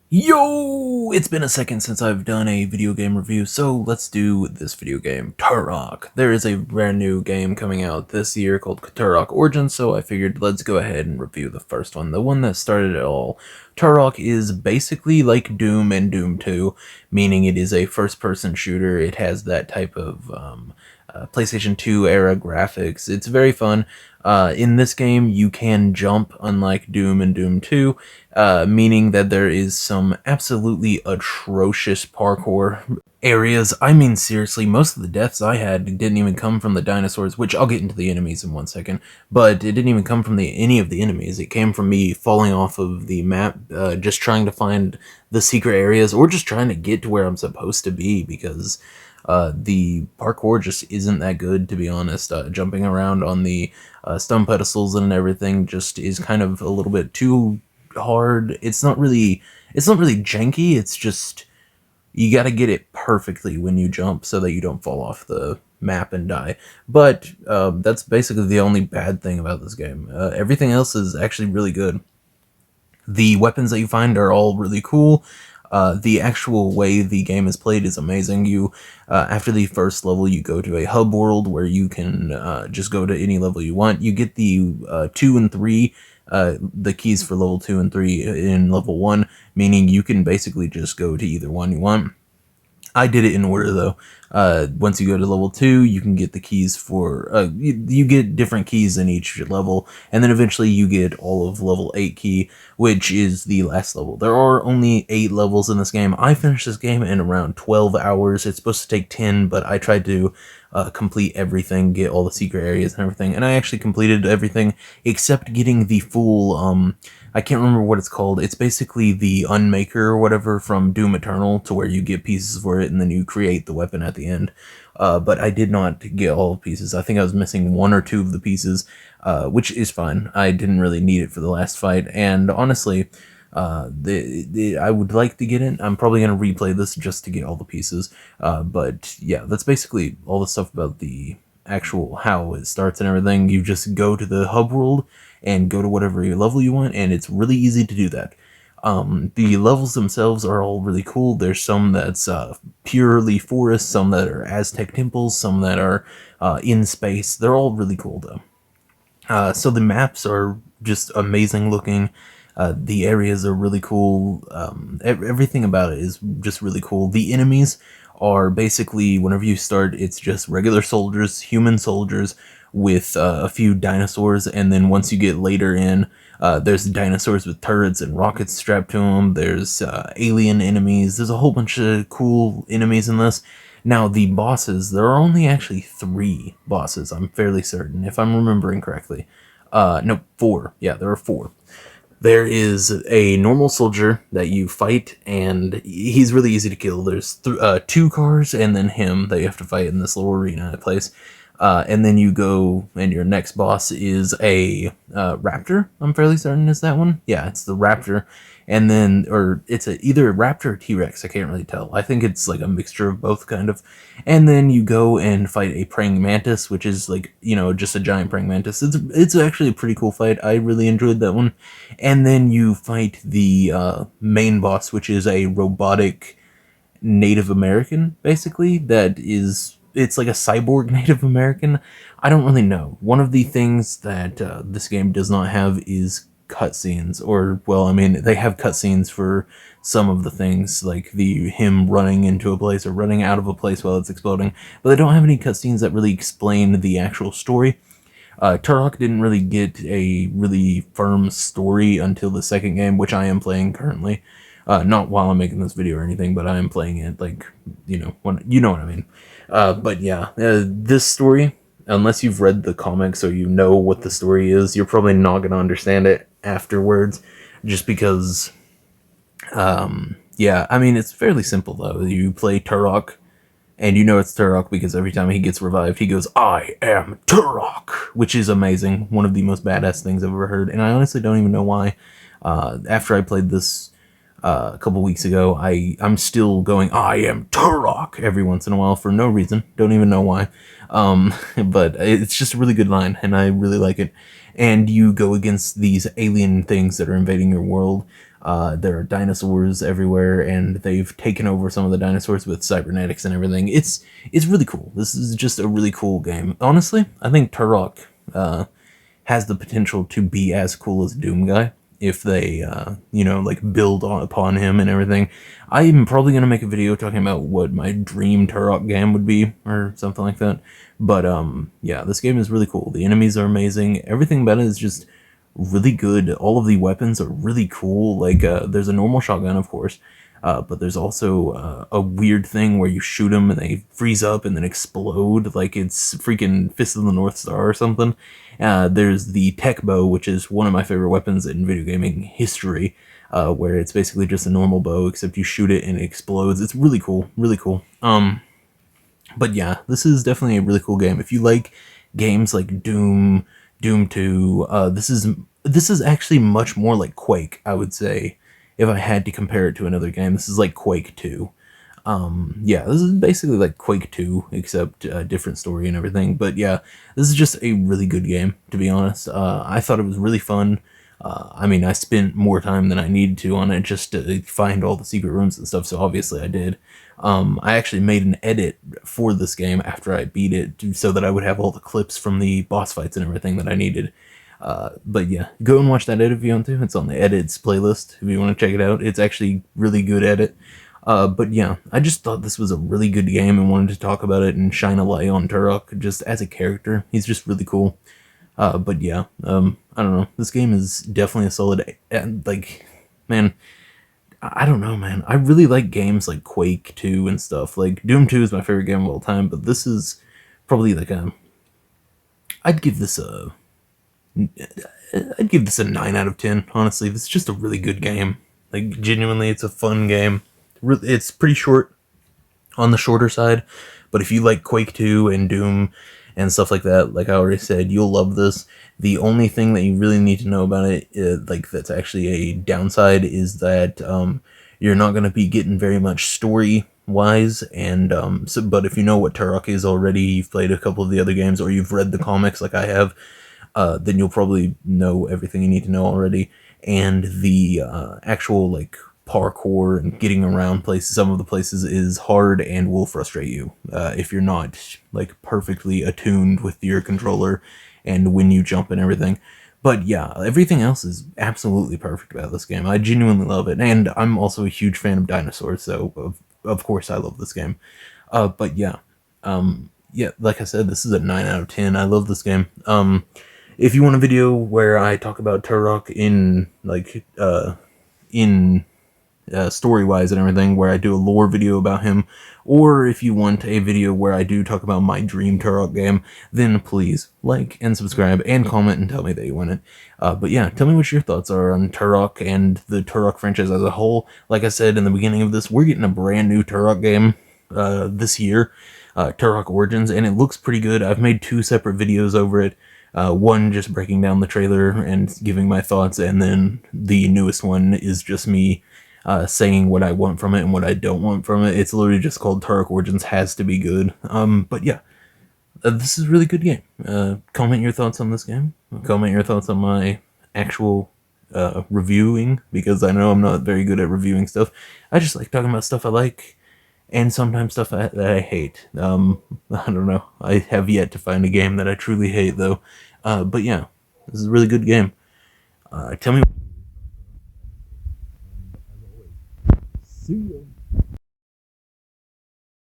Yo! It's been a second since I've done a video game review, so let's do this video game, Turok. There is a brand new game coming out this year called Turok Origins, so I figured let's go ahead and review the first one, the one that started it all. Turok is basically like Doom and Doom 2, meaning it is a first-person shooter. It has that type of PlayStation 2 era graphics. It's very fun. In this game, you can jump, unlike Doom and Doom 2, meaning that there is some absolutely atrocious parkour areas. I mean, seriously, most of the deaths I had didn't even come from the dinosaurs, which I'll get into the enemies in 1 second, but it didn't even come from any of the enemies. It came from me falling off of the map, just trying to find the secret areas, or just trying to get to where I'm supposed to be, because the parkour just isn't that good, to be honest. Jumping around on the stone pedestals and everything just is kind of a little bit too hard. It's not really janky. It's just you got to get it perfectly when you jump so that you don't fall off the map and die. But that's basically the only bad thing about this game. Everything else is actually really good. The weapons that you find are all really cool. The actual way the game is played is amazing. After the first level, you go to a hub world where you can just go to any level you want. You get the 2 and 3, the keys for level 2 and 3 in level 1, meaning you can basically just go to either one you want. I did it in order though. Once you go to level 2, you can get the keys for, you get different keys in each level, and then eventually you get all of level 8 key, which is the last level. There are only 8 levels in this game. I finished this game in around 12 hours. It's supposed to take 10, but I tried to complete everything, get all the secret areas and everything, and I actually completed everything except getting the full, I can't remember what it's called. It's basically the Unmaker or whatever from Doom Eternal, to where you get pieces for it and then you create the weapon at the end. But I did not get all the pieces. I think I was missing 1 or 2 of the pieces, which is fine. I didn't really need it for the last fight, and honestly, I would like to get it. I'm probably going to replay this just to get all the pieces. But yeah, that's basically all the stuff about the actual how it starts and everything. You just go to the hub world and go to whatever level you want, and it's really easy to do that. The levels themselves are all really cool. There's some that's purely forest, some that are Aztec temples, some that are in space. They're all really cool though. So the maps are just amazing looking. The areas are really cool. Everything about it is just really cool. The enemies are basically, whenever you start, it's just regular soldiers, human soldiers, with a few dinosaurs, and then once you get later in, there's dinosaurs with turrets and rockets strapped to them. There's alien enemies. There's a whole bunch of cool enemies in this. Now, the bosses, there are only actually 3 bosses, I'm fairly certain, if I'm remembering correctly. No, 4. Yeah, there are 4. There is a normal soldier that you fight, and he's really easy to kill. There's 2 cars, and then him that you have to fight in this little arena place. And then you go, and your next boss is a raptor. I'm fairly certain is that one. Yeah, it's the raptor. And then, or it's either a raptor or T-Rex. I can't really tell. I think it's like a mixture of both, kind of. And then you go and fight a praying mantis, which is like, just a giant praying mantis. It's actually a pretty cool fight. I really enjoyed that one. And then you fight the main boss, which is a robotic Native American, basically, it's like a cyborg Native American. I don't really know. One of the things that this game does not have is cutscenes, or, well, I mean, they have cutscenes for some of the things, like him running into a place or running out of a place while it's exploding, but they don't have any cutscenes that really explain the actual story. Turok didn't really get a really firm story until the second game, which I am playing currently. Not while I'm making this video or anything, but I am playing it, like, you know what I mean. But yeah, this story, unless you've read the comics or you know what the story is, you're probably not going to understand it afterwards, just because, yeah, I mean, it's fairly simple, though. You play Turok, and you know it's Turok because every time he gets revived, he goes, "I am Turok," which is amazing. One of the most badass things I've ever heard, and I honestly don't even know why. After I played this a couple weeks ago. I'm still going, I am Turok every once in a while for no reason. Don't even know why. But it's just a really good line, and I really like it. And you go against these alien things that are invading your world. There are dinosaurs everywhere, and they've taken over some of the dinosaurs with cybernetics and everything. It's really cool. This is just a really cool game. Honestly, I think Turok has the potential to be as cool as Doom Guy if they, like build upon him and everything. I'm probably gonna make a video talking about what my dream Turok game would be or something like that. But yeah, this game is really cool. The enemies are amazing. Everything about it is just really good. All of the weapons are really cool. Like there's a normal shotgun, of course. But there's also a weird thing where you shoot them and they freeze up and then explode like it's freaking Fist of the North Star or something. There's the tech bow, which is one of my favorite weapons in video gaming history, where it's basically just a normal bow, except you shoot it and it explodes. It's really cool, really cool. But yeah, this is definitely a really cool game. If you like games like Doom, Doom 2, this is actually much more like Quake, I would say, if I had to compare it to another game. This is like Quake 2. Yeah, this is basically like Quake 2, except different story and everything. But yeah, this is just a really good game, to be honest. I thought it was really fun. I mean, I spent more time than I needed to on it just to find all the secret rooms and stuff, so obviously I did. I actually made an edit for this game after I beat it, so that I would have all the clips from the boss fights and everything that I needed. But yeah, go and watch that edit if you want to. It's on the edits playlist if you want to check it out. It's actually really good edit. But yeah, I just thought this was a really good game and wanted to talk about it and shine a light on Turok just as a character. He's just really cool. But yeah, I don't know. This game is definitely a solid, like, man, I don't know, man. I really like games like Quake 2 and stuff. Like, Doom 2 is my favorite game of all time, but this is probably like I'd give this a, I'd give this a 9 out of 10, honestly. This is just a really good game. Like, genuinely, it's a fun game. It's pretty short, on the shorter side, but if you like Quake 2 and Doom and stuff like that, like I already said, you'll love this. The only thing that you really need to know about it, like that's actually a downside, is that you're not going to be getting very much story wise, and but if you know what Turok is already, you've played a couple of the other games, or you've read the comics like I have, then you'll probably know everything you need to know already. And the actual like parkour and getting around places, some of the places, is hard and will frustrate you if you're not like perfectly attuned with your controller and when you jump and everything. But yeah, everything else is absolutely perfect about this game. I genuinely love it, and I'm also a huge fan of dinosaurs, so of course I love this game. But yeah, yeah, like I said, this is a 9 out of 10. I love this game. If you want a video where I talk about Turok in like in story-wise and everything, where I do a lore video about him, or if you want a video where I do talk about my dream Turok game, then please like and subscribe and comment and tell me that you want it. But yeah, tell me what your thoughts are on Turok and the Turok franchise as a whole. Like I said in the beginning of this, we're getting a brand new Turok game this year, Turok Origins, and it looks pretty good. I've made 2 separate videos over it. One just breaking down the trailer and giving my thoughts, and then the newest one is just me saying what I want from it and what I don't want from it. It's literally just called Turok Origins Has to Be Good. But yeah, this is a really good game. Comment your thoughts on this game. Comment your thoughts on my actual reviewing, because I know I'm not very good at reviewing stuff. I just like talking about stuff I like, and sometimes stuff that I hate. I don't know. I have yet to find a game that I truly hate, though. But yeah, this is a really good game. Tell me. See ya.